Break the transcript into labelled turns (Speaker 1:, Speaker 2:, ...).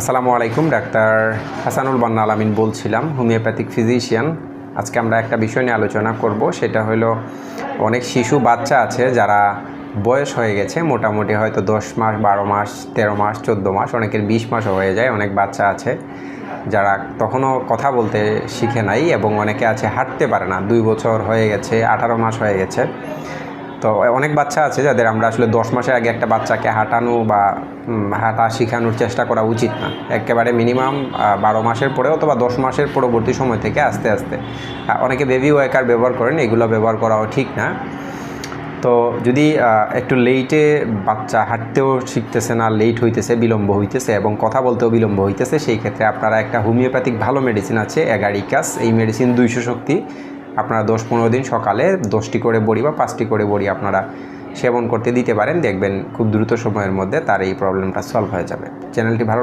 Speaker 1: আসসালামু আলাইকুম। ডাক্তার হাসানুল বান্না আলামিন বলছিলাম, হোমিওপ্যাথিক ফিজিশিয়ান। আজকে আমরা একটা বিষয় নিয়ে আলোচনা করব, সেটা হলো অনেক শিশু বাচ্চা আছে যারা বয়স হয়ে গেছে, মোটামুটি হয়তো 10 মাস, 12 মাস, 13 মাস, 14 মাস, অনেকের 20 মাসও হয়ে যায়। অনেক বাচ্চা আছে যারা তখনও কথা বলতে শিখে নাই এবং অনেকে আছে হাঁটতে পারে না, 2 বছর হয়ে গেছে, 18 মাস হয়ে গেছে। তো অনেক বাচ্চা আছে যাদের আমরা আসলে 10 মাসের আগে একটা বাচ্চাকে হাঁটানো বা হাঁটা শেখানোর চেষ্টা করা উচিত না। একেবারে মিনিমাম 12 মাসের পরে অথবা 10 মাসের পরবর্তী সময় থেকে আস্তে আস্তে অনেকে বেবি ওয়াকার ব্যবহার করেন, এগুলো ব্যবহার করাও ঠিক না। তো যদি একটু লেটে বাচ্চা হাঁটতেও শিখতেছে না, লেট হইতেছে, বিলম্ব হইতেছে এবং কথা বলতেও বিলম্ব হইতেছে, সেই ক্ষেত্রে আপনারা একটা হোমিওপ্যাথিক ভালো মেডিসিন আছে অ্যাগারিকাস। এই মেডিসিন 200 শক্তি। আপনারা 10-15 দিন সকালে 10টি করে বড়ি বা 5টি করে বড়ি আপনারা সেবন করতে দিতে পারেন। দেখবেন খুব দ্রুত সময়ের মধ্যে তার এই প্রবলেমটা সলভ হয়ে যাবে। চ্যানেলটি ভালো